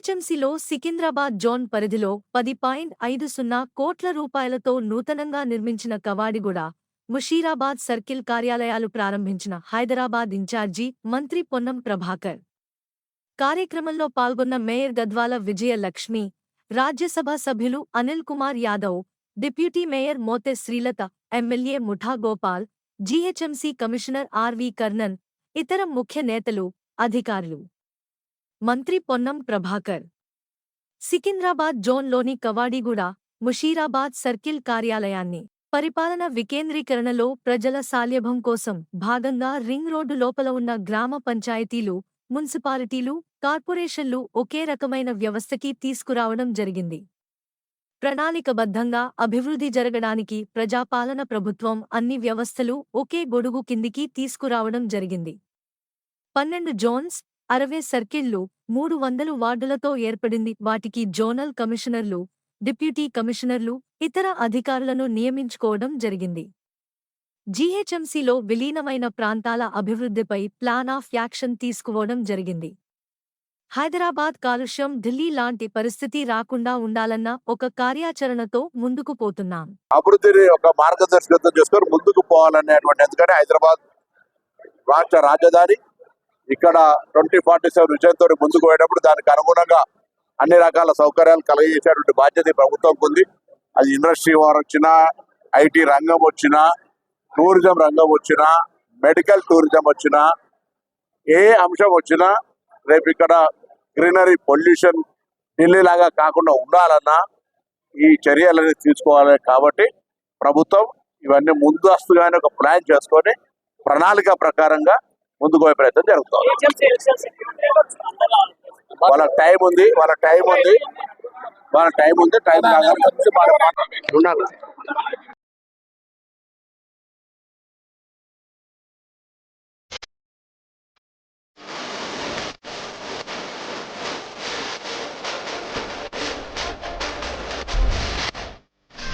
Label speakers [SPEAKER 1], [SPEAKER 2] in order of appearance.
[SPEAKER 1] జీహెచ్ఎంసీలో Secunderabad zone పరిధిలో 10.50 కోట్ల రూపాయలతో నూతనంగా నిర్మించిన కవాడిగూడ, ముషీరాబాద్ సర్కిల్ కార్యాలయాలు ప్రారంభించిన హైదరాబాద్ ఇన్ఛార్జి మంత్రి పొన్నం ప్రభాకర్. కార్యక్రమంలో పాల్గొన్న మేయర్ గద్వాల విజయలక్ష్మి, రాజ్యసభ సభ్యులు Anil Kumar Yadav, deputy mayor Mothe Srilatha, MLA Mutha Gopal, GHMC commissioner RV Karnan, ఇతర ముఖ్య నేతలు, అధికారులు. మంత్రి పొన్నం ప్రభాకర్ సికింద్రాబాద్ జోన్లోని కవాడిగూడ, ముషీరాబాద్ సర్కిల్ కార్యాలయాన్ని పరిపాలన వికేంద్రీకరణలో ప్రజల సాల్యభం కోసం భాగంగా రింగ్ రోడ్డు లోపల ఉన్న గ్రామ పంచాయతీలు, మున్సిపాలిటీలు, కార్పొరేషన్లు ఒకే రకమైన వ్యవస్థకి తీసుకురావడం జరిగింది. ప్రణాళికబద్ధంగా అభివృద్ధి జరగడానికి ప్రజాపాలన ప్రభుత్వం అన్ని వ్యవస్థలు ఒకే గొడుగు కిందికి తీసుకురావడం జరిగింది. 12 జోన్స్, 60 సర్కిళ్లు, 300 వార్డులతో ఏర్పడింది. వాటికి జోనల్ కమిషనర్లు, డిప్యూటీ కమిషనర్లు, ఇతర అధికారులను నియమించుకోవడం జరిగింది. జీహెచ్ఎంసీలో విలీనమైన ప్రాంతాల అభివృద్ధిపై ప్లాన్ ఆఫ్ యాక్షన్ తీసుకోవడం జరిగింది. హైదరాబాద్ కాలుష్యం ఢిల్లీ లాంటి పరిస్థితి రాకుండా ఉండాలన్న ఒక కార్యాచరణతో ముందుకు పోతున్నాం.
[SPEAKER 2] అభివృద్ధిని ఒక మార్గదర్శకత్వం చేసుకొని ముందుకు పోవాలనేటువంటి, ఎందుకంటే హైదరాబాద్ రాష్ట్ర రాజధాని. ఇక్కడ 2047 విజయంతో ముందుకు పోయేటప్పుడు దానికి అనుగుణంగా అన్ని రకాల సౌకర్యాలు కలిగజేసేటువంటి బాధ్యత ప్రభుత్వంకు ఉంది. అది ఇండస్ట్రీ వారు వచ్చినా, ఐటీ రంగం వచ్చినా, టూరిజం రంగం వచ్చినా, మెడికల్ టూరిజం వచ్చినా, ఏ అంశం వచ్చినా రేపు ఇక్కడ గ్రీనరీ, పొల్యూషన్ ఢిల్లీ లాగా కాకుండా ఉండాలన్నా ఈ చర్యలని తీసుకోవాలి. కాబట్టి ప్రభుత్వం ఇవన్నీ ముందస్తుగానే ఒక ప్లాన్ చేసుకొని ప్రణాళిక ప్రకారంగా ముందుకు పోయే ప్రయత్నం జరుగుతుంది. వాళ్ళ టైం ఉంది, టైం కాగానే ఉండాలి.